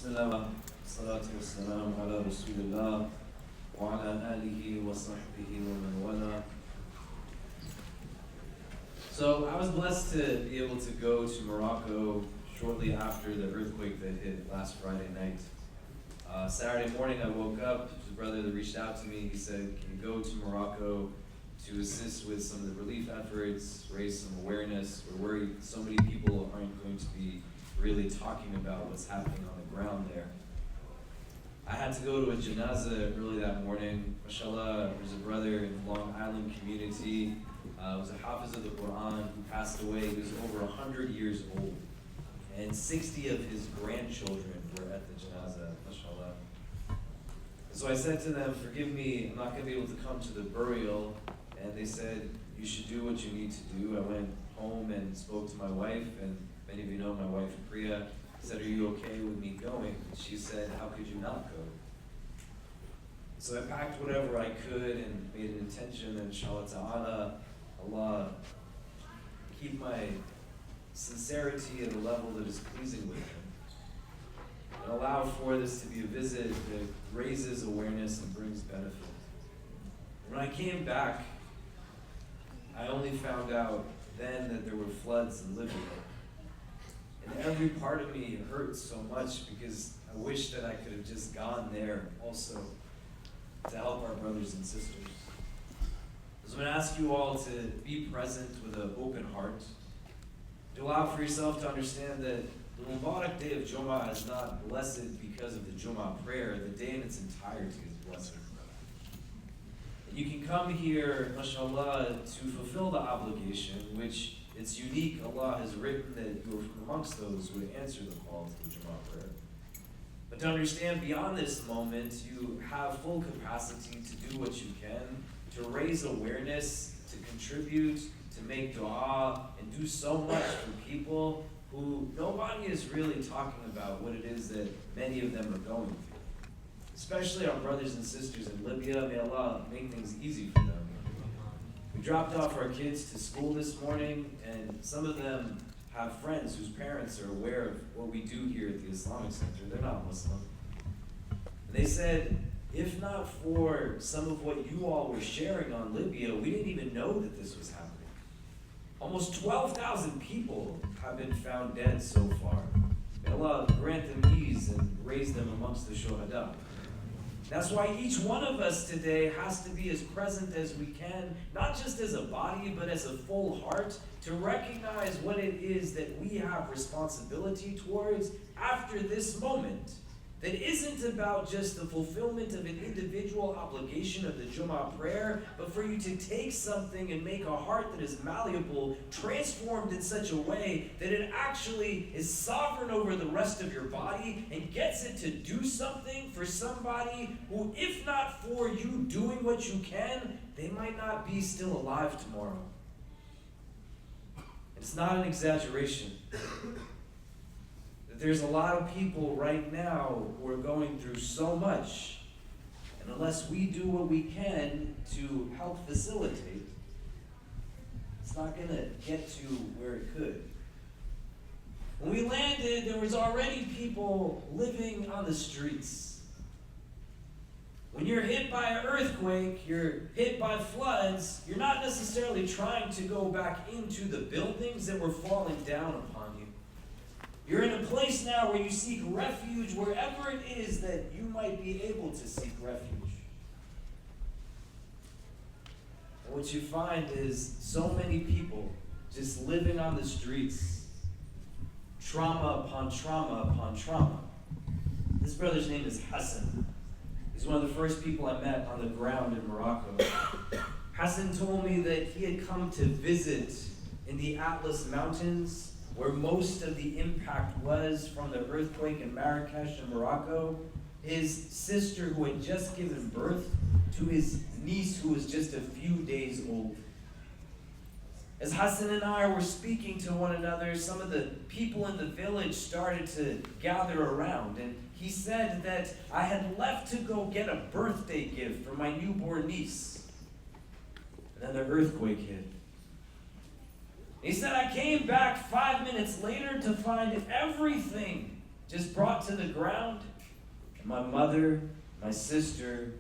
Bismillah, salatu wassalam ala Rasulillah wa ala alihi wa sahbihi wa man wala. So I was blessed to be able to go to Morocco shortly after the earthquake that hit last Friday night. Saturday morning I woke up, there's a brother that reached out to me, he said, can you go to Morocco to assist with some of the relief efforts, raise some awareness? We're worried so many people aren't going to be really talking about what's happening on the ground there. I had to go to a janazah early that morning. Mashallah, there's a brother in the Long Island community, was a hafiz of the Quran who passed away. He was over 100 years old, and 60 of his grandchildren were at the janazah, mashallah. So I said to them, forgive me, I'm not going to be able to come to the burial. And they said, you should do what you need to do. I went home and spoke to my wife, and many of you know my wife, Priya. I said, are you okay with me going? And she said, how could you not go? So I packed whatever I could and made an intention that inshallah ta'ala, Allah keep my sincerity at a level that is pleasing with Him. And allow for this to be a visit that raises awareness and brings benefit. When I came back, I only found out then that there were floods in Libya. And every part of me hurt so much because I wish that I could have just gone there also to help our brothers and sisters. So I'm going to ask you all to be present with an open heart, to allow for yourself to understand that the Mubarak day of Jumu'ah is not blessed because of the Jumu'ah prayer. The day in its entirety is blessed. You can come here, mashallah, to fulfill the obligation, which it's unique. Allah has written that you are from amongst those who would answer the call to the Jumu'ah prayer. But to understand beyond this moment, you have full capacity to do what you can, to raise awareness, to contribute, to make dua, and do so much for people who nobody is really talking about what it is that many of them are going through. Especially our brothers and sisters in Libya, may Allah make things easy for them. We dropped off our kids to school this morning, and some of them have friends whose parents are aware of what we do here at the Islamic Center. They're not Muslim. And they said, if not for some of what you all were sharing on Libya, we didn't even know that this was happening. Almost 12,000 people have been found dead so far. May Allah grant them ease and raise them amongst the shuhada. That's why each one of us today has to be as present as we can, not just as a body, but as a full heart, to recognize what it is that we have responsibility towards after this moment. That isn't about just the fulfillment of an individual obligation of the Jumu'ah prayer, but for you to take something and make a heart that is malleable, transformed in such a way that it actually is sovereign over the rest of your body and gets it to do something for somebody who, if not for you doing what you can, they might not be still alive tomorrow. It's not an exaggeration. There's a lot of people right now who are going through so much, and unless we do what we can to help facilitate, it's not going to get to where it could. When we landed, there was already people living on the streets. When you're hit by an earthquake, you're hit by floods, you're not necessarily trying to go back into the buildings that were falling down upon you. You're in a place now where you seek refuge wherever it is that you might be able to seek refuge. And what you find is so many people just living on the streets, trauma upon trauma upon trauma. This brother's name is Hassan. He's one of the first people I met on the ground in Morocco. Hassan told me that he had come to visit in the Atlas Mountains, where most of the impact was from the earthquake in Marrakesh in Morocco. His sister, who had just given birth to his niece, who was just a few days old. As Hassan and I were speaking to one another, some of the people in the village started to gather around, and he said that I had left to go get a birthday gift for my newborn niece. And then the earthquake hit. He said, I came back 5 minutes later to find everything just brought to the ground, and my mother, my sister,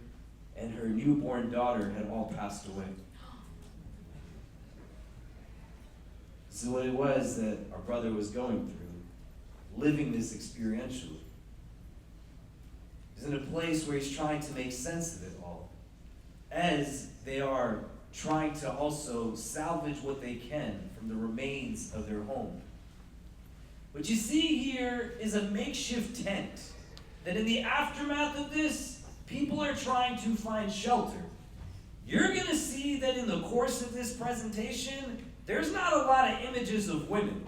and her newborn daughter had all passed away. This is what it was that our brother was going through, living this experientially. He's in a place where he's trying to make sense of it all, as they are trying to also salvage what they can from the remains of their home. What you see here is a makeshift tent that in the aftermath of this, people are trying to find shelter. You're going to see that in the course of this presentation, there's not a lot of images of women.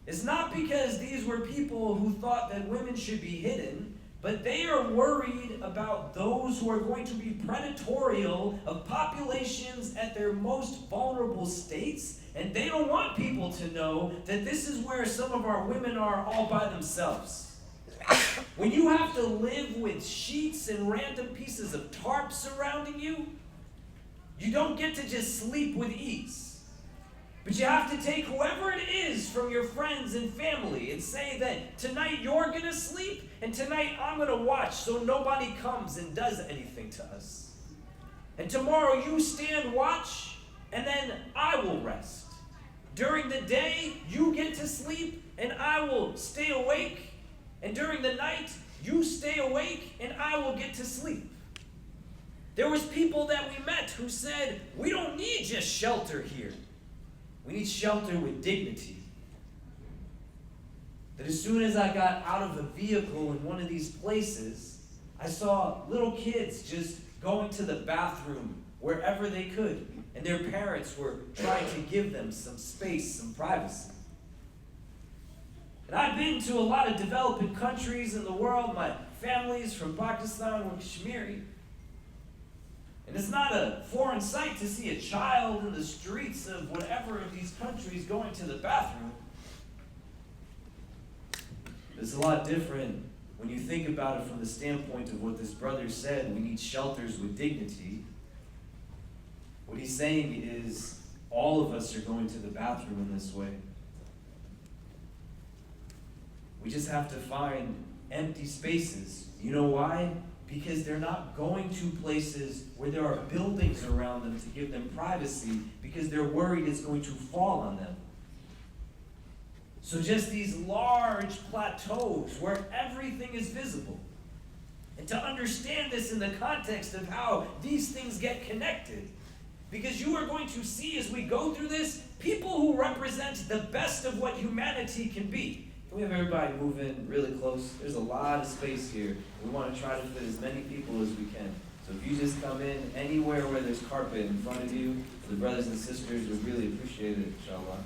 It's not because these were people who thought that women should be hidden, but they are worried about those who are going to be predatorial of populations at their most vulnerable states, and they don't want people to know that this is where some of our women are all by themselves. When you have to live with sheets and random pieces of tarp surrounding you, you don't get to just sleep with ease. But you have to take whoever it is from your friends and family and say that tonight you're going to sleep and tonight I'm going to watch so nobody comes and does anything to us. And tomorrow you stand watch and then I will rest. During the day you get to sleep and I will stay awake. And during the night you stay awake and I will get to sleep. There was people that we met who said, we don't need just shelter here. We need shelter with dignity. That as soon as I got out of a vehicle in one of these places, I saw little kids just going to the bathroom wherever they could, and their parents were trying to give them some space, some privacy. And I've been to a lot of developing countries in the world. My family's from Pakistan or Kashmiri. And it's not a foreign sight to see a child in the streets of whatever of these countries going to the bathroom. It's a lot different when you think about it from the standpoint of what this brother said, we need shelters with dignity. What he's saying is all of us are going to the bathroom in this way. We just have to find empty spaces. You know why? Because they're not going to places where there are buildings around them to give them privacy because they're worried it's going to fall on them. So just these large plateaus where everything is visible. And to understand this in the context of how these things get connected, because you are going to see as we go through this, people who represent the best of what humanity can be. Can we have everybody move in really close? There's a lot of space here. We want to try to fit as many people as we can. So if you just come in anywhere where there's carpet in front of you, the brothers and sisters would really appreciate it, inshallah.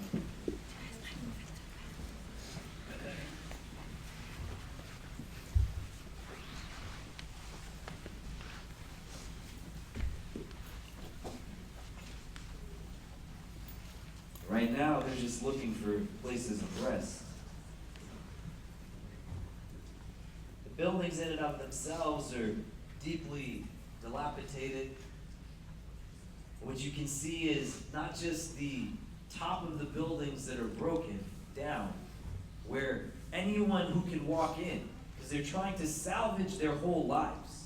Right now, they're just looking for places of rest. The buildings in and of themselves are deeply dilapidated. What you can see is not just the top of the buildings that are broken down, where anyone who can walk in, because they're trying to salvage their whole lives.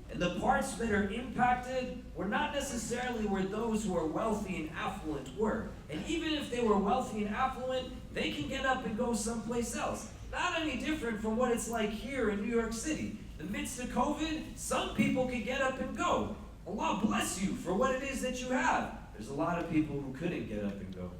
And the parts that are impacted were not necessarily where those who are wealthy and affluent were. And even if they were wealthy and affluent, they can get up and go someplace else. Not any different from what it's like here in New York City. In the midst of COVID, some people could get up and go. Allah bless you for what it is that you have. There's a lot of people who couldn't get up and go.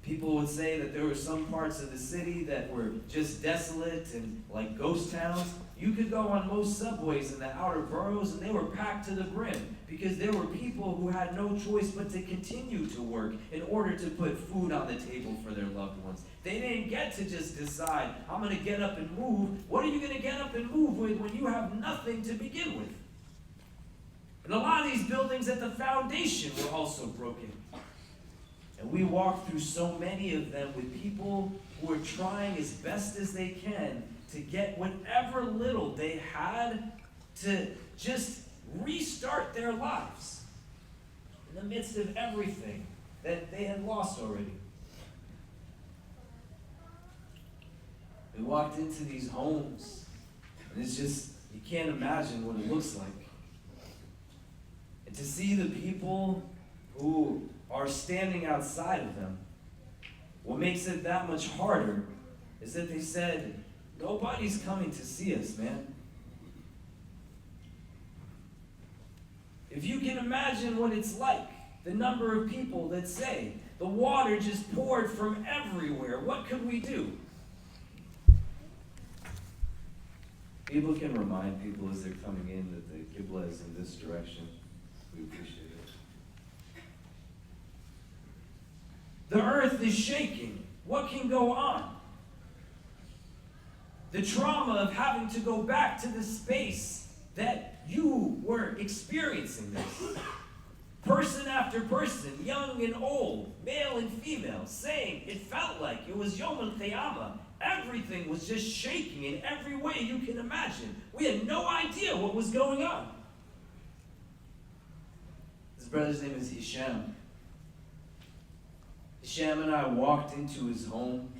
People would say that there were some parts of the city that were just desolate and like ghost towns. You could go on most subways in the outer boroughs and they were packed to the brim because there were people who had no choice but to continue to work in order to put food on the table for their loved ones. They didn't get to just decide, I'm going to get up and move. What are you going to get up and move with when you have nothing to begin with? And a lot of these buildings at the foundation were also broken. And we walk through so many of them with people who are trying as best as they can to get whatever little they had to just restart their lives in the midst of everything that they had lost already. We walked into these homes, and it's just, you can't imagine what it looks like. And to see the people who are standing outside of them, what makes it that much harder is that they said, nobody's coming to see us, man. If you can imagine what it's like, the number of people that say, the water just poured from everywhere, what could we do? People can remind people as they're coming in that the Qibla is in this direction. We appreciate it. The earth is shaking. What can go on? The trauma of having to go back to the space that you were experiencing this. Person after person, young and old, male and female, saying it felt like it was Yom al-Qiyamah. Everything was just shaking in every way you can imagine. We had no idea what was going on. His brother's name is Hisham. Hisham and I walked into his home,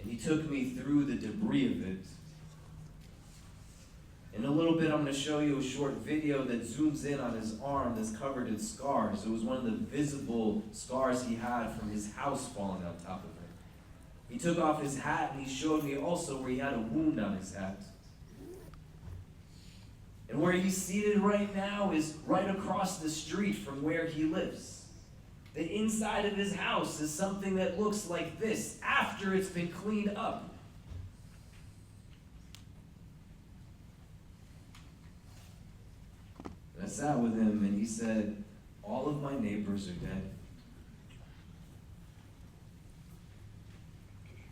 and he took me through the debris of it. In a little bit, I'm going to show you a short video that zooms in on his arm that's covered in scars. It was one of the visible scars he had from his house falling on top of it. He took off his hat, and he showed me also where he had a wound on his hat. And where he's seated right now is right across the street from where he lives. The inside of his house is something that looks like this after it's been cleaned up. And I sat with him, and he said, all of my neighbors are dead.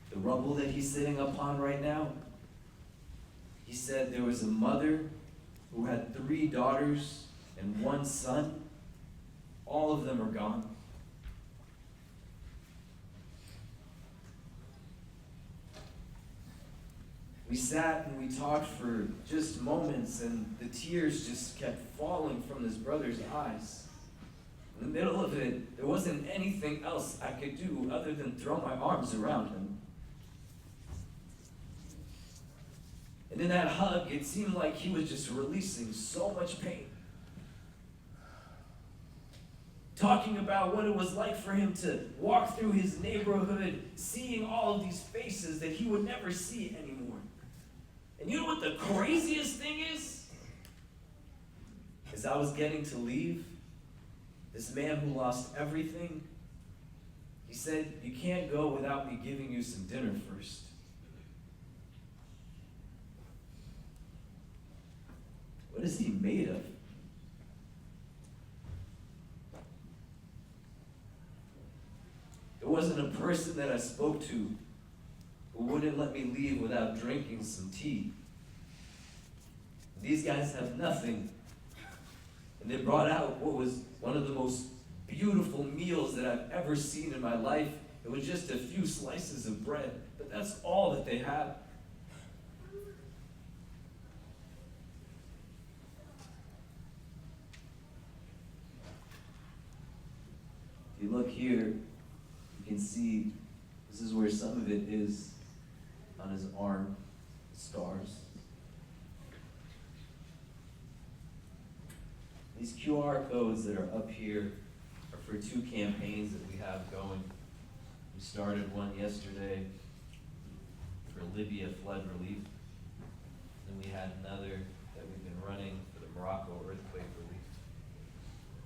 The rubble that he's sitting upon right now, he said there was a mother who had 3 daughters and 1 son. All of them are gone. We sat and we talked for just moments, and the tears just kept falling from this brother's eyes. In the middle of it, there wasn't anything else I could do other than throw my arms around him. And in that hug, it seemed like he was just releasing so much pain. Talking about what it was like for him to walk through his neighborhood, seeing all of these faces that he would never see anymore. And you know what the craziest thing is? As I was getting to leave, this man who lost everything, he said, you can't go without me giving you some dinner first. What is he made of? There wasn't a person that I spoke to who wouldn't let me leave without drinking some tea. These guys have nothing. And they brought out what was one of the most beautiful meals that I've ever seen in my life. It was just a few slices of bread, but that's all that they had. If you look here, you can see this is where some of it is on his arm, scars. These QR codes that are up here are for 2 campaigns that we have going. We started one yesterday for Libya flood relief. Then we had another that we've been running for the Morocco earthquake relief.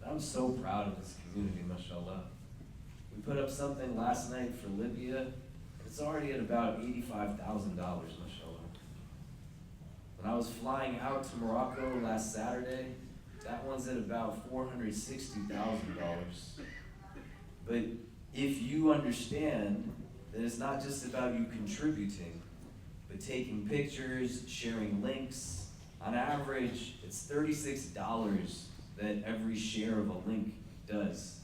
I'm so proud of this community, mashallah. We put up something last night for Libya. It's already at about $85,000, mashallah. When I was flying out to Morocco last Saturday, that one's at about $460,000. But if you understand that it's not just about you contributing, but taking pictures, sharing links, on average, it's $36 that every share of a link does.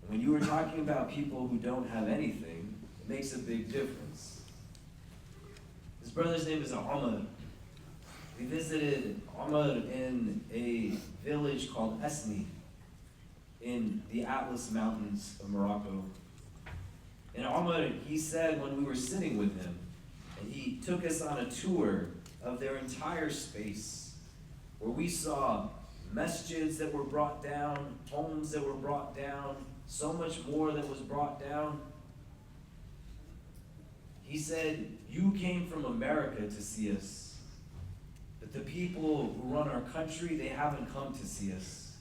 And when you were talking about people who don't have anything, it makes a big difference. His brother's name is Omar. We visited Omar in a village called Esni in the Atlas Mountains of Morocco. And Omar, he said when we were sitting with him, and he took us on a tour of their entire space, where we saw masjids that were brought down, homes that were brought down, so much more that was brought down. He said, you came from America to see us, but the people who run our country, they haven't come to see us.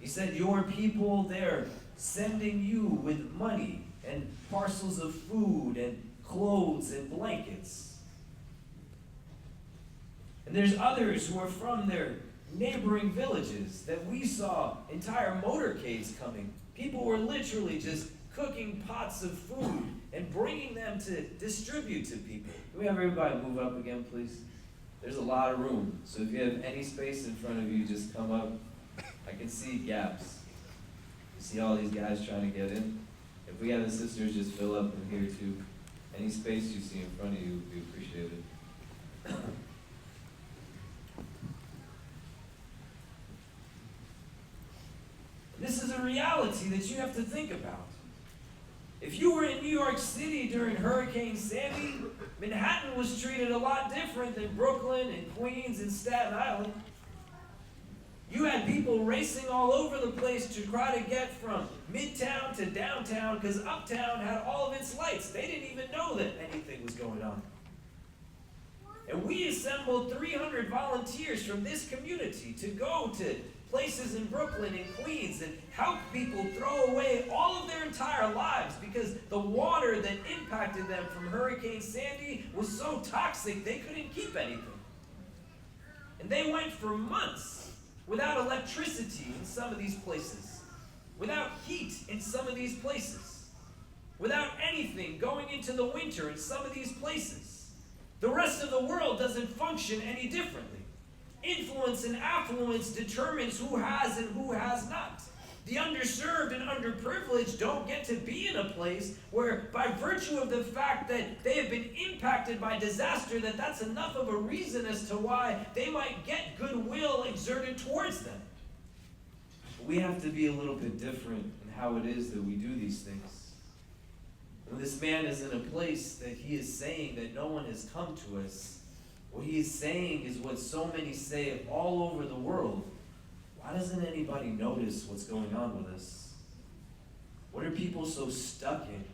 He said, your people, they're sending you with money and parcels of food and clothes and blankets. And there's others who are from their neighboring villages that we saw entire motorcades coming. People were literally just cooking pots of food and bringing them to distribute to people. Can we have everybody move up again, please? There's a lot of room. So if you have any space in front of you, just come up. I can see gaps. You see all these guys trying to get in? If we have the sisters, just fill up in here too. Any space you see in front of you would be appreciated. This is a reality that you have to think about. If you were in New York City during Hurricane Sandy, Manhattan was treated a lot different than Brooklyn and Queens and Staten Island. You had people racing all over the place to try to get from Midtown to downtown because Uptown had all of its lights. They didn't even know that anything was going on. And we assembled 300 volunteers from this community to go to places in Brooklyn and Queens and help people throw away all of their entire lives because the water that impacted them from Hurricane Sandy was so toxic they couldn't keep anything. And they went for months without electricity in some of these places, without heat in some of these places, without anything going into the winter in some of these places. The rest of the world doesn't function any differently. Influence and affluence determines who has and who has not. The underserved and underprivileged don't get to be in a place where, by virtue of the fact that they have been impacted by disaster, that's enough of a reason as to why they might get goodwill exerted towards them. But we have to be a little bit different in how it is that we do these things. When this man is in a place that he is saying that no one has come to us, what he is saying is what so many say all over the world. Why doesn't anybody notice what's going on with us? What are people so stuck in?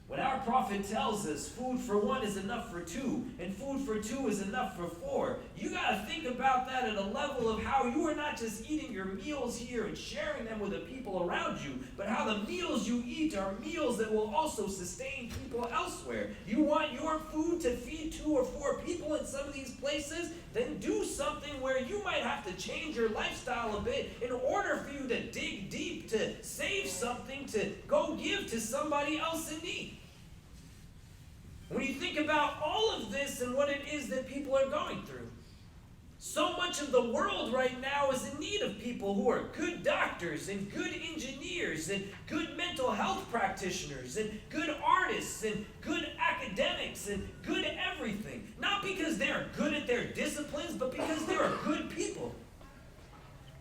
When our prophet tells us food for one is enough for two, and food for two is enough for four, you gotta think about that at a level of how you are not just eating your meals here and sharing them with the people around you, but how the meals you eat are meals that will also sustain people elsewhere. You want your food to feed 2 or 4 people in some of these places? Then do something where you might have to change your lifestyle a bit in order for you to dig deep, to save something, to go give to somebody else in need. When you think about all of this and what it is that people are going through, so much of the world right now is in need of people who are good doctors and good engineers and good mental health practitioners and good artists and good academics and good everything. Not because they're good at their disciplines, but because they're good people.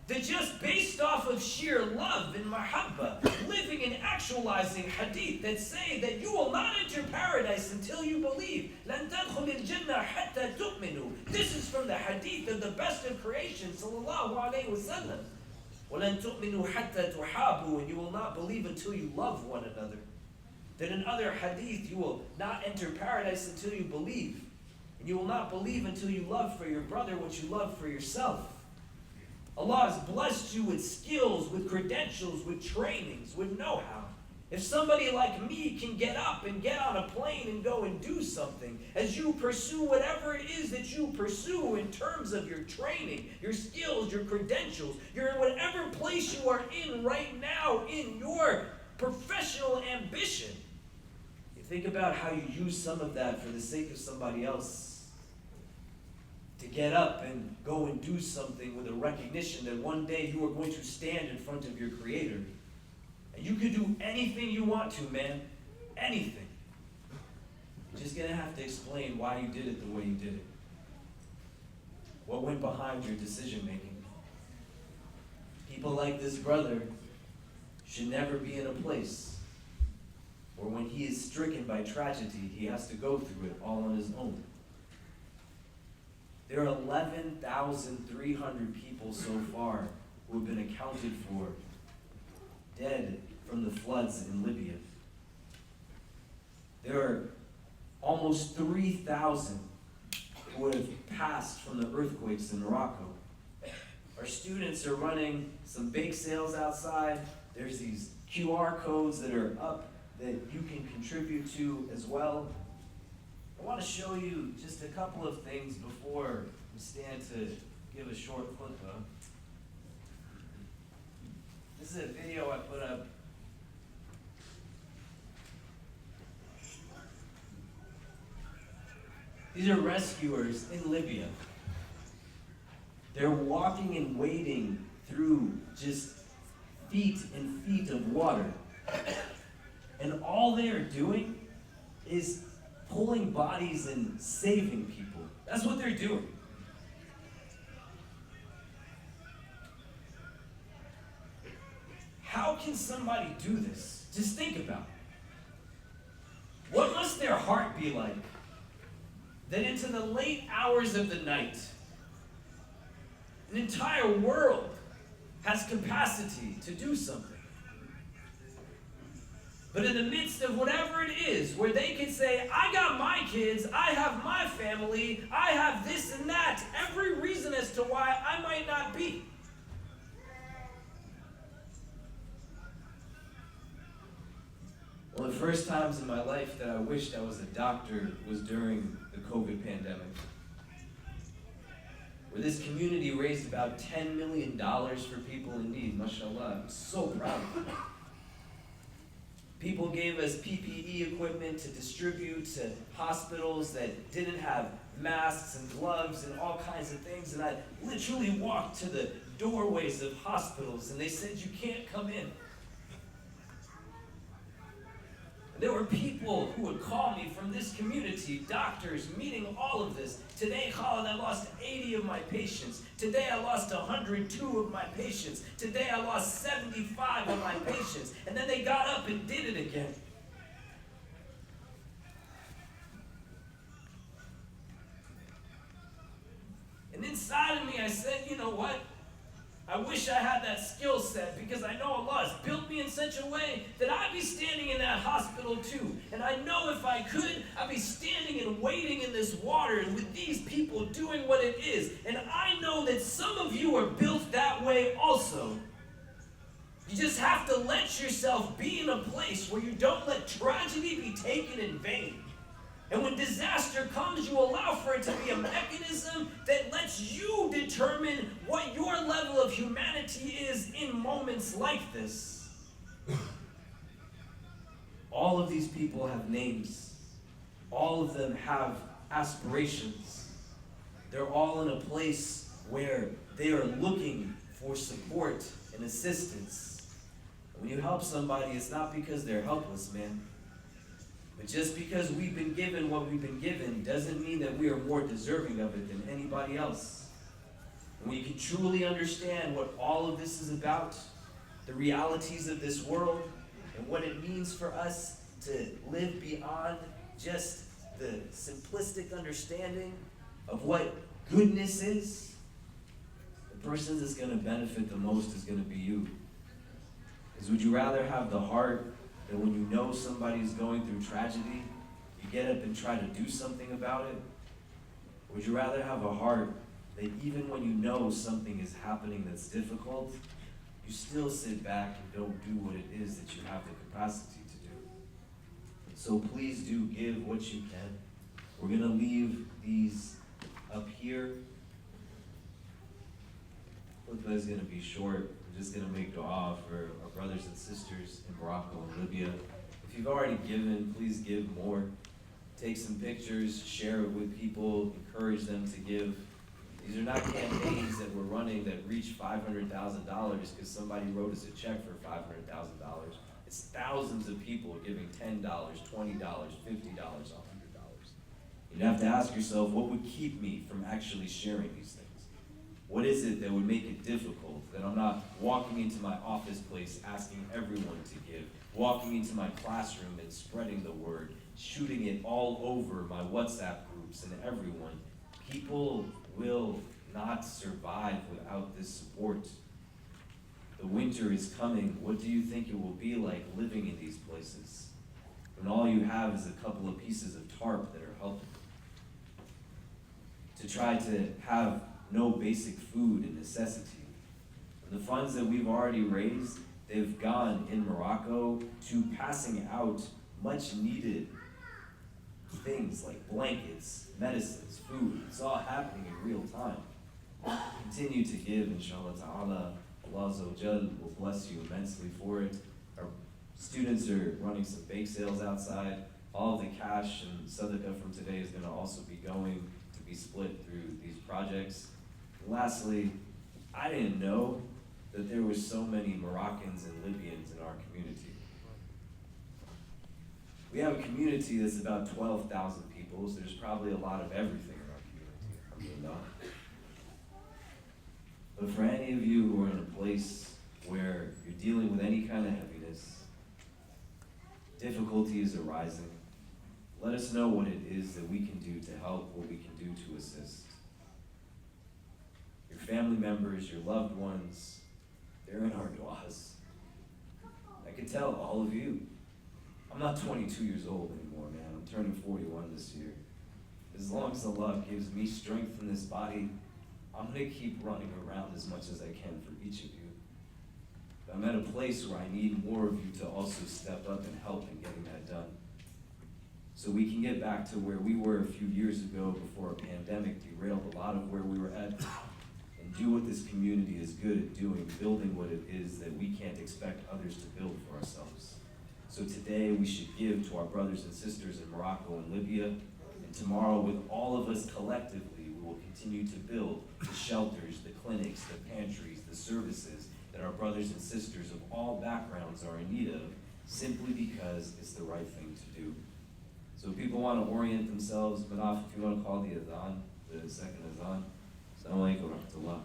That just based off of sheer love and mahabbah, living and actualizing hadith that say that you will not enter paradise until you believe. لَن تَدْخُلِ الْجَنَّةَ حَتَّى تُؤْمِنُوا. This is from the hadith of the best of creation, sallallahu alayhi wa sallam. وَلَن تُؤْمِنُوا حَتَّى تُحَابُوا. And you will not believe until you love one another. That in other hadith, you will not enter paradise until you believe. And you will not believe until you love for your brother what you love for yourself. Allah has blessed you with skills, with credentials, with trainings, with know-how. If somebody like me can get up and get on a plane and go and do something, as you pursue whatever it is that you pursue in terms of your training, your skills, your credentials, you're in whatever place you are in right now in your professional ambition, you think about how you use some of that for the sake of somebody else. To get up and go and do something with a recognition that one day you are going to stand in front of your Creator. And you could do anything you want to, man. Anything. You're just going to have to explain why you did it the way you did it. What went behind your decision making. People like this brother should never be in a place where when he is stricken by tragedy, he has to go through it all on his own. There are 11,300 people so far who have been accounted for dead from the floods in Libya. There are almost 3,000 who have passed from the earthquakes in Morocco. Our students are running some bake sales outside. There's these QR codes that are up that you can contribute to as well. I want to show you just a couple of things before we stand to give a short khutbah. This is a video I put up. These are rescuers in Libya. They're walking and wading through just feet and feet of water. And all they are doing is pulling bodies and saving people. That's what they're doing. How can somebody do this? Just think about it. What must their heart be like that into the late hours of the night, an entire world has capacity to do something? But in the midst of whatever it is, where they can say, I got my kids, I have my family, I have this and that, every reason as to why I might not be. One of the first times in my life that I wished I was a doctor was during the COVID pandemic, where this community raised about $10 million for people in need. Mashallah, I'm so proud of them. People gave us PPE equipment to distribute to hospitals that didn't have masks and gloves and all kinds of things. And I literally walked to the doorways of hospitals and they said, you can't come in. There were people who would call me from this community, doctors, meeting all of this. Today, Khalid, I lost 80 of my patients. Today, I lost 102 of my patients. Today, I lost 75 of my patients. And then they got up and did it again. And inside of me, I said, you know what? I wish I had that skill set, because I know Allah has built me in such a way that I'd be standing in that hospital too. And I know if I could, I'd be standing and waiting in this water with these people doing what it is. And I know that some of you are built that way also. You just have to let yourself be in a place where you don't let tragedy be taken in vain. And when disaster comes, you allow for it to be a mechanism that lets you determine what your level of humanity is in moments like this. All of these people have names. All of them have aspirations. They're all in a place where they are looking for support and assistance. When you help somebody, it's not because they're helpless, man. But just because we've been given what we've been given doesn't mean that we are more deserving of it than anybody else. And when you can truly understand what all of this is about, the realities of this world, and what it means for us to live beyond just the simplistic understanding of what goodness is, the person that's going to benefit the most is going to be you. Because would you rather have the heart that when you know somebody is going through tragedy, you get up and try to do something about it? Or would you rather have a heart that even when you know something is happening that's difficult, you still sit back and don't do what it is that you have the capacity to do? So please do give what you can. We're going to leave these up here. Khutbah is going to be short. We're just going to make dua for our brothers and sisters in Morocco and Libya. If you've already given, please give more. Take some pictures, share it with people, encourage them to give. These are not campaigns that we're running that reach $500,000 because somebody wrote us a check for $500,000. It's thousands of people giving $10, $20, $50, $100. You'd have to ask yourself, what would keep me from actually sharing these things? What is it that would make it difficult? That I'm not walking into my office place asking everyone to give, walking into my classroom and spreading the word, shooting it all over my WhatsApp groups and everyone. People will not survive without this support. The winter is coming. What do you think it will be like living in these places when all you have is a couple of pieces of tarp that are helping? To try to have no basic food and necessity. And the funds that we've already raised, they've gone in Morocco to passing out much needed things like blankets, medicines, food. It's all happening in real time. Continue to give, inshallah ta'ala. Allah Azza wa Jal will bless you immensely for it. Our students are running some bake sales outside. All of the cash and sadaqah from today is going to also be going to be split through these projects. And lastly, I didn't know that there were so many Moroccans and Libyans in our community. We have a community that's about 12,000 people, so there's probably a lot of everything in our community, alhamdulillah. But for any of you who are in a place where you're dealing with any kind of heaviness, difficulty is arising, let us know what it is that we can do to help, what we can do to assist. Your family members, your loved ones, they're in our du'as. I can tell all of you. I'm not 22 years old anymore, man. I'm turning 41 this year. As long as Allah gives me strength in this body, I'm going to keep running around as much as I can for each of you. But I'm at a place where I need more of you to also step up and help in getting that done. So we can get back to where we were a few years ago before a pandemic derailed a lot of where we were at, and do what this community is good at doing, building what it is that we can't expect others to build for ourselves. So today we should give to our brothers and sisters in Morocco and Libya, and tomorrow with all of us collectively, we will continue to build the shelters, the clinics, the pantries, the services that our brothers and sisters of all backgrounds are in need of, simply because it's the right thing to do. So if people want to orient themselves, Manaf, if you want to call the adhan, the second adhan. Assalamu alaikum wa rahmatullah.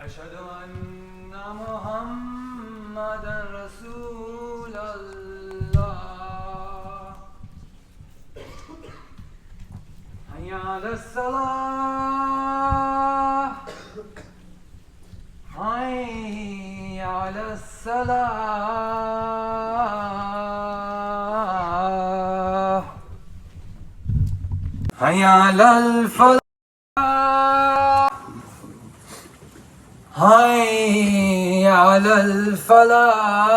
أشهد أن محمدا رسول الله حي على الصلاة حي على الصلاة حي على الفلاح حي على الفلاح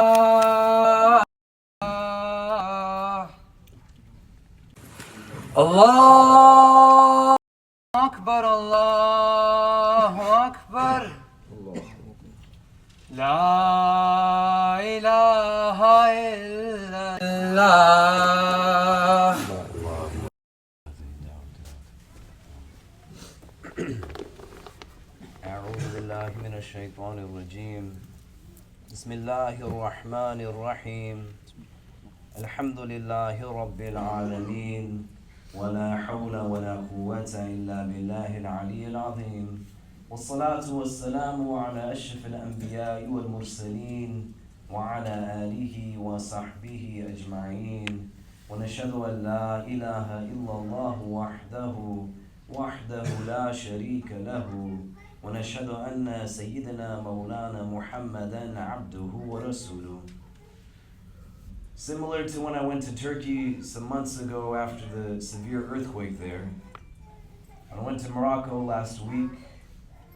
الله أكبر الله أكبر لا إله إلا الله. أعوذ بالله من الشيطان الرجيم. بسم الله الرحمن الرحيم. الحمد لله رب العالمين ولا حول ولا قوة إلا بالله العلي العظيم والصلاة والسلام على أشرف الأنبياء والمرسلين وعلى آله وصحبه أجمعين ونشهد أن لا إله إلا الله وحده لا شريك له ونشهد أن سيدنا مولانا محمدا عبده ورسوله. Similar to when I went to Turkey some months ago after the severe earthquake there. I went to Morocco last week,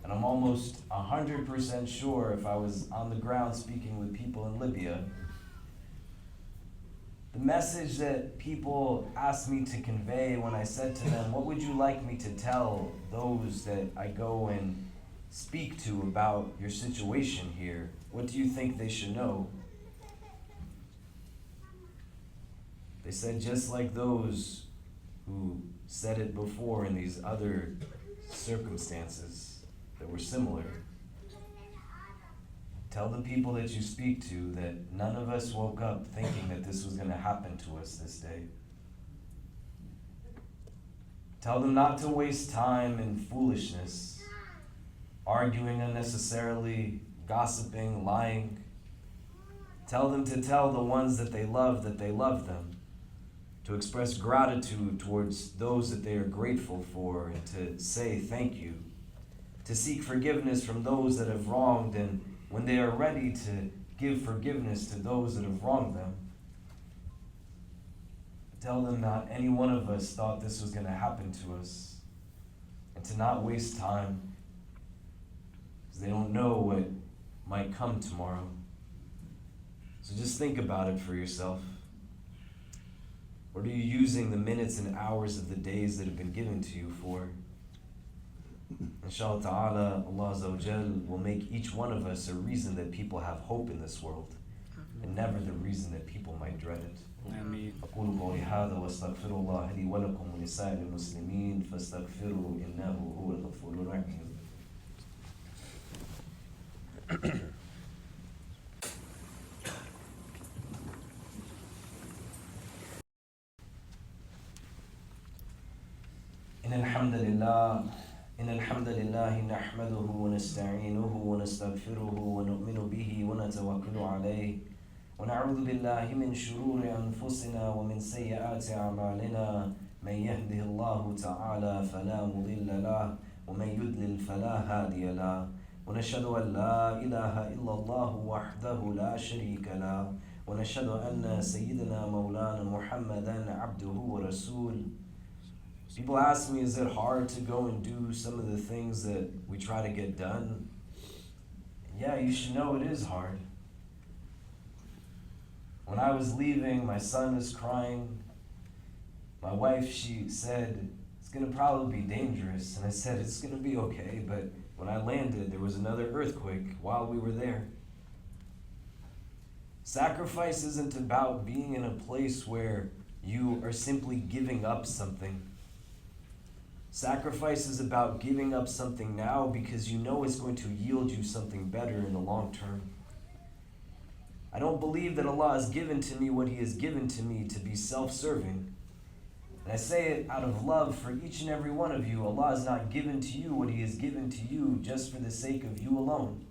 and I'm almost 100% sure if I was on the ground speaking with people in Libya, the message that people asked me to convey when I said to them, what would you like me to tell those that I go and speak to about your situation here? What do you think they should know? They said, just like those who said it before in these other circumstances that were similar. Tell the people that you speak to that none of us woke up thinking that this was going to happen to us this day. Tell them not to waste time in foolishness, arguing unnecessarily, gossiping, lying. Tell them to tell the ones that they love them, to express gratitude towards those that they are grateful for, and to say thank you, to seek forgiveness from those that have wronged, and when they are ready to give forgiveness to those that have wronged them. Tell them not any one of us thought this was going to happen to us, and to not waste time, because they don't know what might come tomorrow. So just think about it for yourself. What are you using the minutes and hours of the days that have been given to you for? Inshallah ta'ala, Allah Azza wa Jal will make each one of us a reason that people have hope in this world, and never the reason that people might dread it. آمين. أقول قولي هذا وأستغفر الله لي ولكم ولسائر المسلمين فاستغفروه إنه هو الغفور الرحيم. إن الحمد لله نحمده ونستعينه ونستغفره ونؤمن به ونتوكل عليه ونعوذ بالله من شرور أنفسنا ومن سيئات أعمالنا من يهده الله تعالى فلا مضل له ومن يضلل فلا هادي له ونشهد أن لا إله إلا الله وحده لا شريك له ونشهد أن سيدنا مولانا محمدا عبده ورسوله. People ask me, is it hard to go and do some of the things that we try to get done? Yeah, you should know it is hard. When I was leaving, my son was crying. My wife, she said, it's going to probably be dangerous. And I said, it's going to be okay. But when I landed, there was another earthquake while we were there. Sacrifice isn't about being in a place where you are simply giving up something. Sacrifice is about giving up something now because you know it's going to yield you something better in the long term. I don't believe that Allah has given to me what He has given to me to be self-serving. And I say it out of love for each and every one of you. Allah has not given to you what He has given to you just for the sake of you alone.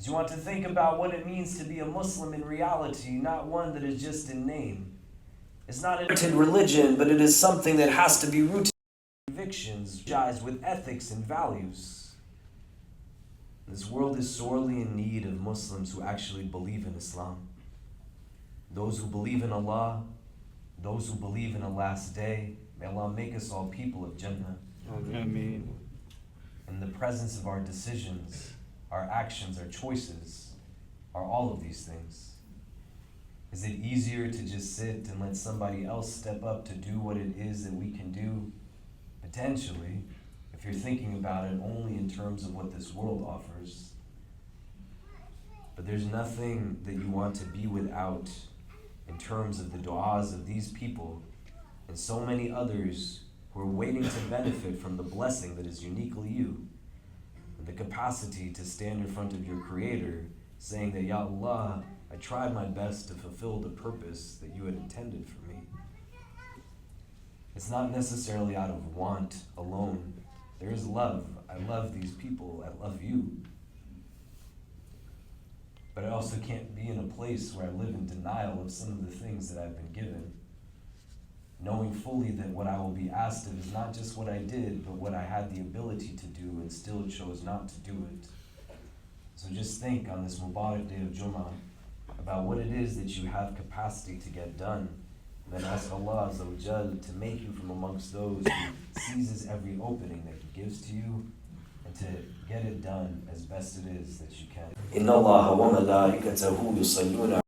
As you want to think about what it means to be a Muslim in reality, not one that is just in name. It's not a religion, but it is something that has to be rooted in convictions, with ethics and values. This world is sorely in need of Muslims who actually believe in Islam. Those who believe in Allah, those who believe in a last day. May Allah make us all people of Jannah. Ameen. In the presence of our decisions, our actions, our choices, are all of these things. Is it easier to just sit and let somebody else step up to do what it is that we can do? Potentially, if you're thinking about it only in terms of what this world offers. But there's nothing that you want to be without in terms of the du'as of these people and so many others who are waiting to benefit from the blessing that is uniquely you, and the capacity to stand in front of your Creator saying that, Ya Allah, I tried my best to fulfill the purpose that you had intended for me. It's not necessarily out of want alone. There is love. I love these people. I love you. But I also can't be in a place where I live in denial of some of the things that I've been given, knowing fully that what I will be asked of is not just what I did, but what I had the ability to do and still chose not to do it. So just think on this Mubarak day of Jumu'ah, about what it is that you have capacity to get done. Then ask Allah Azza wa Jal to make you from amongst those who seizes every opening that He gives to you, and to get it done as best it is that you can. Inna Allah wa malaikatahu yusalluna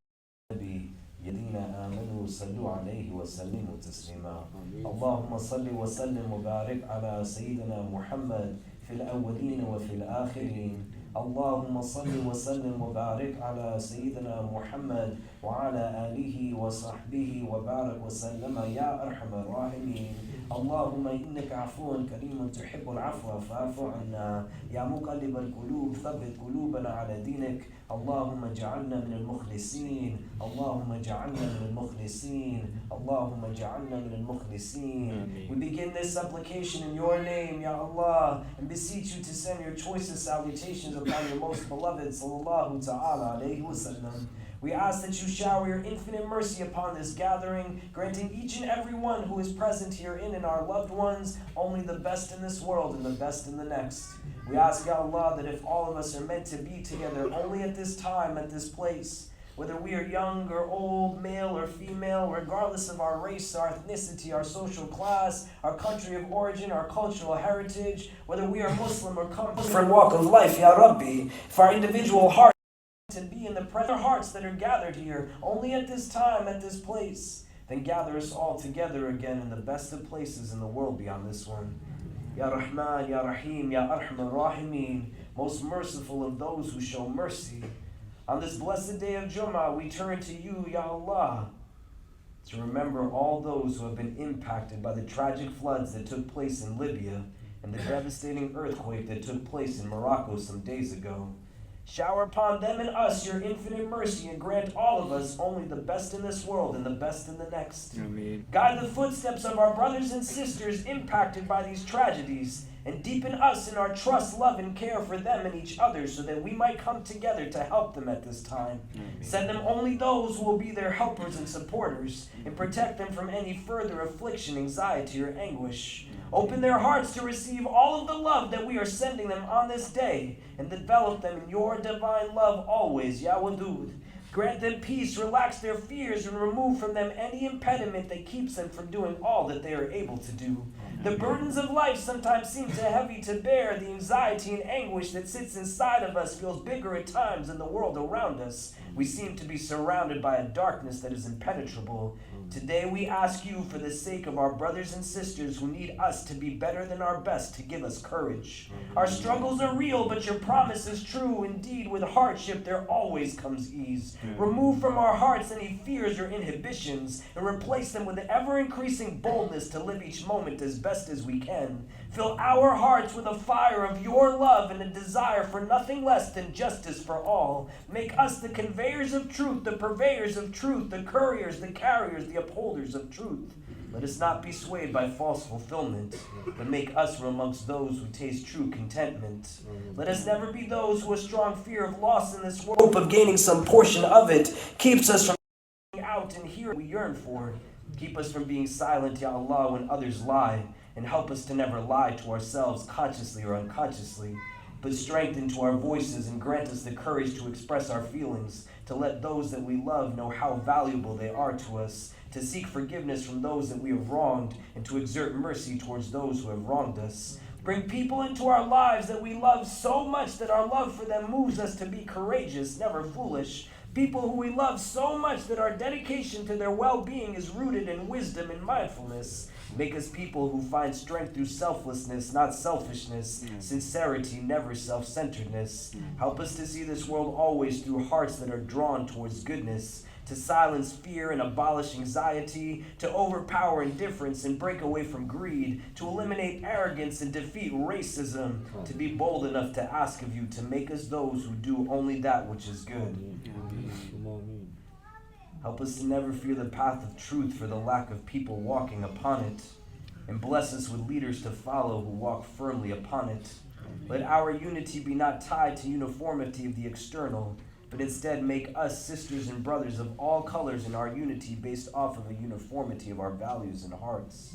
nabi yadina amanu sallu alayhi wa sallimu taslima. Allahumma salli wa sallim wa barik ala Sayyidina Muhammad fil awwalin wa fil akhirin. اللهم صل وسلم وبارك على سيدنا محمد وعلى آله وصحبه وبارك وسلم يا أرحم الراحمين. اللهم إنك عفو كريم تحب العفو فاعف عنا. يا مقلب القلوب ثبت قلوبنا على دينك. اللهم اجعلنا من المخلصين. اللهم اجعلنا من المخلصين. اللهم اجعلنا من المخلصين. We begin this supplication in your name, Ya Allah, and beseech you to send your choicest salutations upon your most beloved sallallahu ta'ala alayhi wa sallam. We ask that you shower your infinite mercy upon this gathering, granting each and every one who is present herein and our loved ones only the best in this world and the best in the next. We ask, Ya Allah, that if all of us are meant to be together only at this time, at this place, whether we are young or old, male or female, regardless of our race, our ethnicity, our social class, our country of origin, our cultural heritage, whether we are Muslim or come from different walk of life, Ya Rabbi, if our individual hearts to be in the present hearts that are gathered here, only at this time, at this place, then gather us all together again in the best of places in the world beyond this one. Ya Rahman, Ya Rahim, Ya Arham Ar-Rahimeen, most merciful of those who show mercy. On this blessed day of Jumu'ah, we turn to you, Ya Allah, to remember all those who have been impacted by the tragic floods that took place in Libya and the devastating earthquake that took place in Morocco some days ago. Shower upon them and us your infinite mercy, and grant all of us only the best in this world and the best in the next. Ameen. Guide the footsteps of our brothers and sisters impacted by these tragedies, and deepen us in our trust, love, and care for them and each other, so that we might come together to help them at this time. Ameen. Send them only those who will be their helpers and supporters, and protect them from any further affliction, anxiety, or anguish. Open their hearts to receive all of the love that we are sending them on this day, and develop them in your divine love always, Ya Wadud. Grant them peace, relax their fears, and remove from them any impediment that keeps them from doing all that they are able to do. The burdens of life sometimes seem too heavy to bear. The anxiety and anguish that sits inside of us feels bigger at times than the world around us. We seem to be surrounded by a darkness that is impenetrable. Today we ask you, for the sake of our brothers and sisters who need us to be better than our best, to give us courage. Our struggles are real, but your promise is true. Indeed, with hardship there always comes ease. Remove from our hearts any fears or inhibitions, and replace them with an ever-increasing boldness to live each moment as best as we can. Fill our hearts with a fire of your love and a desire for nothing less than justice for all. Make us the conveyors of truth, the purveyors of truth, the couriers, the carriers, the upholders of truth. Let us not be swayed by false fulfillment, but make us from amongst those who taste true contentment. Let us never be those who a strong fear of loss in this world, hope of gaining some portion of it, keeps us from out and hearing we yearn for. Keep us from being silent, Ya Allah, when others lie, and help us to never lie to ourselves consciously or unconsciously. Put strength into our voices and grant us the courage to express our feelings, to let those that we love know how valuable they are to us, to seek forgiveness from those that we have wronged, and to exert mercy towards those who have wronged us. Bring people into our lives that we love so much that our love for them moves us to be courageous, never foolish. People who we love so much that our dedication to their well-being is rooted in wisdom and mindfulness. Make us people who find strength through selflessness, not selfishness, sincerity, never self-centeredness. Help us to see this world always through hearts that are drawn towards goodness, to silence fear and abolish anxiety, to overpower indifference and break away from greed, to eliminate arrogance and defeat racism, to be bold enough to ask of you to make us those who do only that which is good. Help us to never fear the path of truth for the lack of people walking upon it, and bless us with leaders to follow who walk firmly upon it. Let our unity be not tied to uniformity of the external, but instead make us sisters and brothers of all colors in our unity based off of a uniformity of our values and hearts.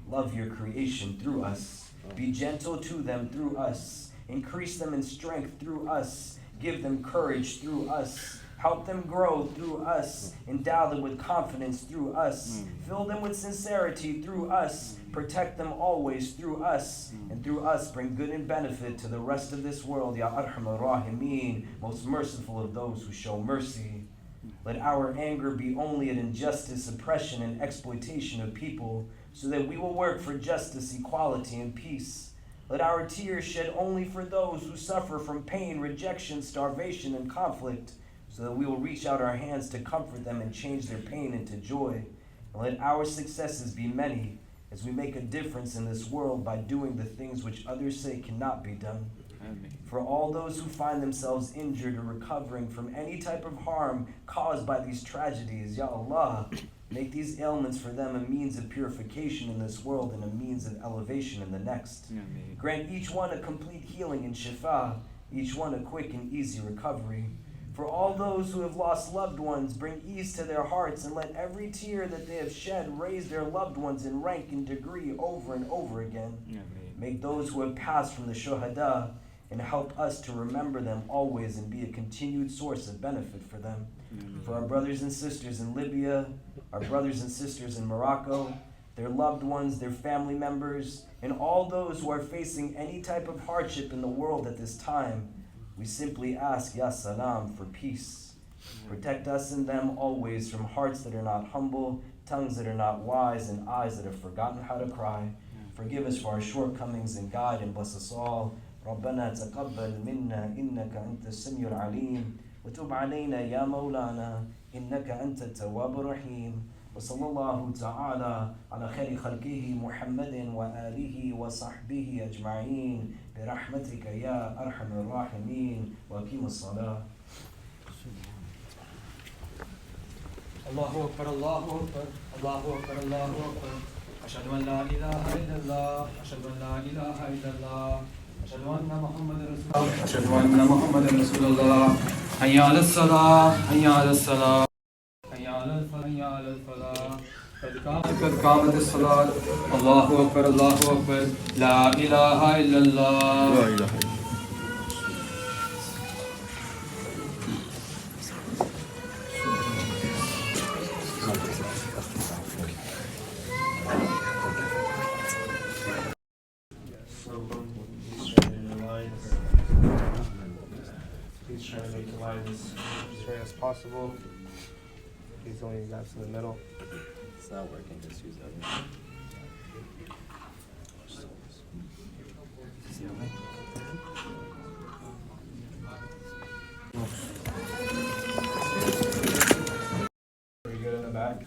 Love your creation through us. Be gentle to them through us. Increase them in strength through us. Give them courage through us. Help them grow through us. Endow them with confidence through us. Fill them with sincerity through us. Protect them always through us. And through us bring good and benefit to the rest of this world. Ya Arhamar Rahimeen, most merciful of those who show mercy. Let our anger be only at injustice, oppression, and exploitation of people, so that we will work for justice, equality, and peace. Let our tears shed only for those who suffer from pain, rejection, starvation, and conflict, so that we will reach out our hands to comfort them and change their pain into joy. And let our successes be many, as we make a difference in this world by doing the things which others say cannot be done. Amen. For all those who find themselves injured or recovering from any type of harm caused by these tragedies, Ya Allah, make these ailments for them a means of purification in this world and a means of elevation in the next. Amen. Grant each one a complete healing and shifa, each one a quick and easy recovery. For all those who have lost loved ones, bring ease to their hearts, and let every tear that they have shed raise their loved ones in rank and degree over and over again. Amen. Make those who have passed from the shuhada and help us to remember them always and be a continued source of benefit for them. Amen. For our brothers and sisters in Libya, our brothers and sisters in Morocco, their loved ones, their family members, and all those who are facing any type of hardship in the world at this time, we simply ask, Ya Salam, for peace. Protect us and them always from hearts that are not humble, tongues that are not wise, and eyes that have forgotten how to cry. Forgive us for our shortcomings and guide and bless us all. ربنا تقبل منا إنك أنت السميع العليم وتب علينا يا مولانا إنك أنت التواب الرحيم وصلى الله تعالى على خير خلقه محمد وآله وصحبه أجمعين برحمتك يا أرحم الراحمين وأقيم الصلاة. الله أكبر الله أكبر الله أكبر الله أكبر أشهد أن لا إله إلا الله أشهد أن لا إله إلا الله أشهد أن محمدا رسول الله أشهد أن محمدا رسول الله حي على الصلاة حي على الصلاة حي على الفلاح حي على الفلاح قد قامت الصلاة الله أكبر الله أكبر لا إله إلا الله لا إله إلا الله. Please try to make the line as straight as possible. Please don't leave gaps in the middle. It's not working, just use that one. Pretty good in the back.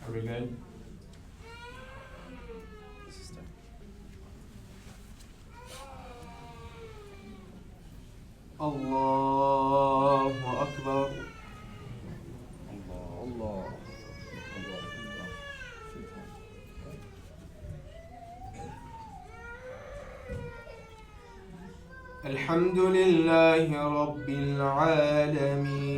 Are we good? Allahu Akbar. Allah. الحمد لله رب العالمين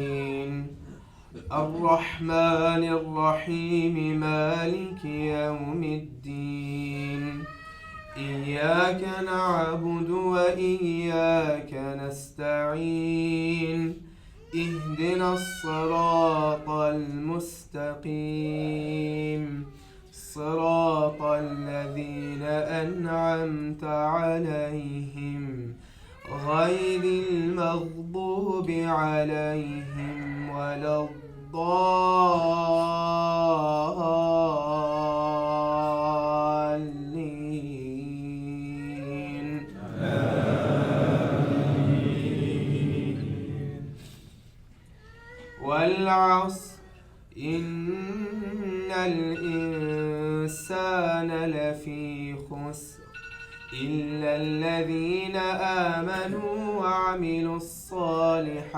الرحمن الرحيم مالك يوم الدين إياك نعبد وإياك نستعين اهدنا الصراط المستقيم صراط الذين أنعمت عليهم غير المغضوب عليهم ولا الضالين والعصر إن الإنسان لفي خسر إلا الذين آمنوا وعملوا الصالحات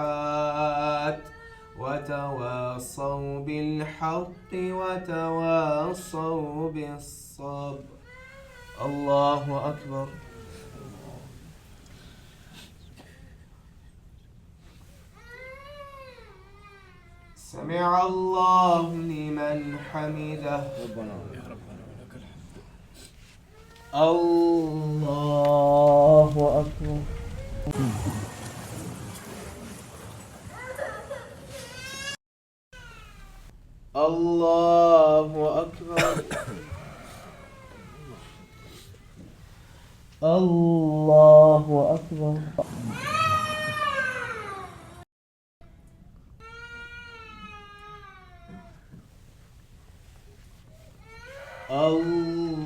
وتواصوا بالحق وتواصوا بالصبر. الله أكبر. سمع الله لمن حمده. الله أكبر. الله أكبر. الله أكبر.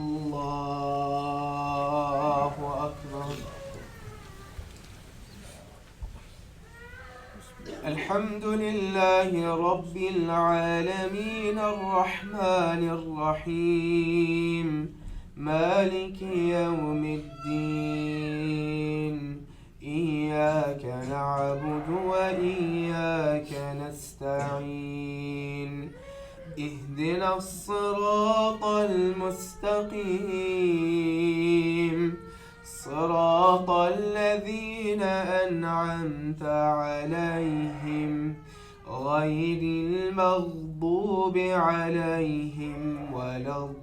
الله أكبر. الحمد لله رب العالمين الرحمن الرحيم مالك يوم الدين. إياك نعبد وإياك نستعين. اهدنا الصراط المستقيم صراط الذين أنعمت عليهم غير المغضوب عليهم ولا الضالين.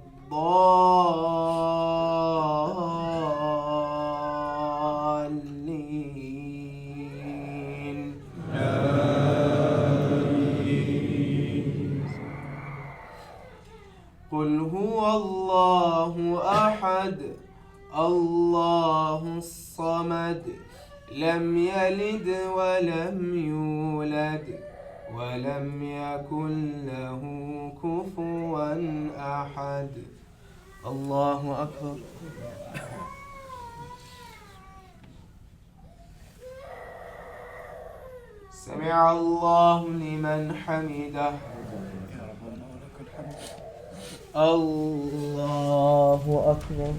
قل هو الله أحد الله الصمد لم يلد ولم يولد ولم يكن له كفوا أحد. الله أكبر. سمع الله لمن حمده. الله أكبر.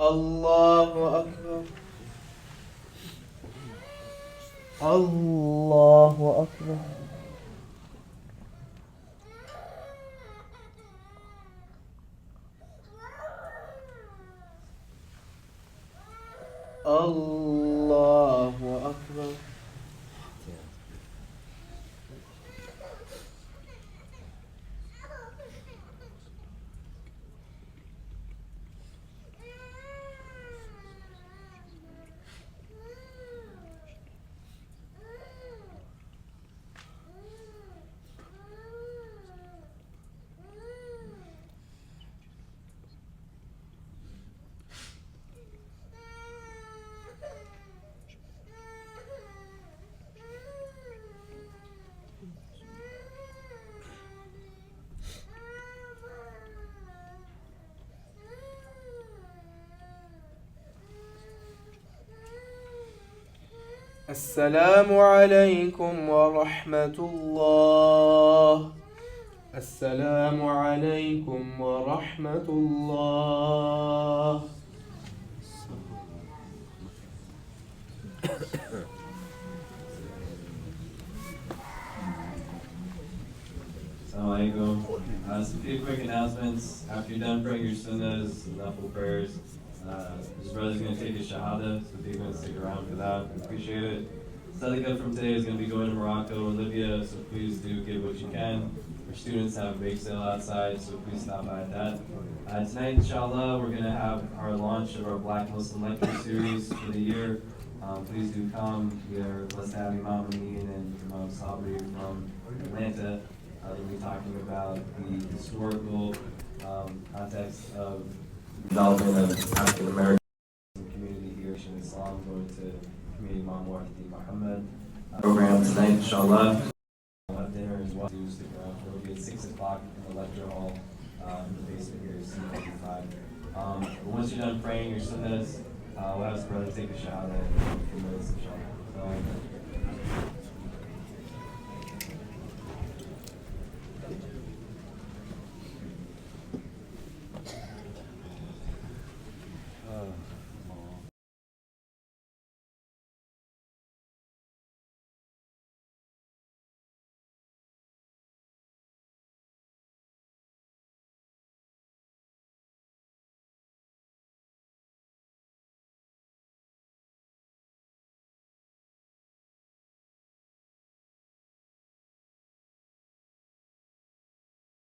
الله أكبر. الله أكبر. الله أكبر. السلام عليكم ورحمة الله. السلام عليكم ورحمة الله. Assalamu alaikum. Some few quick announcements. After you're done praying your sunnahs, nafil prayers, his brother's going to take his shahada, so if you're going to stick around for that, we appreciate it. Sadaqah from today is going to be going to Morocco and Libya, so please do give what you can. Our students have a bake sale outside, so please stop by at that. Tonight, inshallah, we're going to have our launch of our Black Muslim Lecture Series for the year. Please do come. We are blessed to have Imam Amin and Imam Sabri from Atlanta. They'll be talking about the historical context of development of African American community here in Islam, going to community Imam Latif Muhammad. Program tonight, inshallah. We'll have dinner as well. Do stick around. It'll be at 6 o'clock in the lecture hall in the basement here, C55. But once you're done praying your sunnahs, we'll have his brother take a shot at 2 minutes, inshallah. So,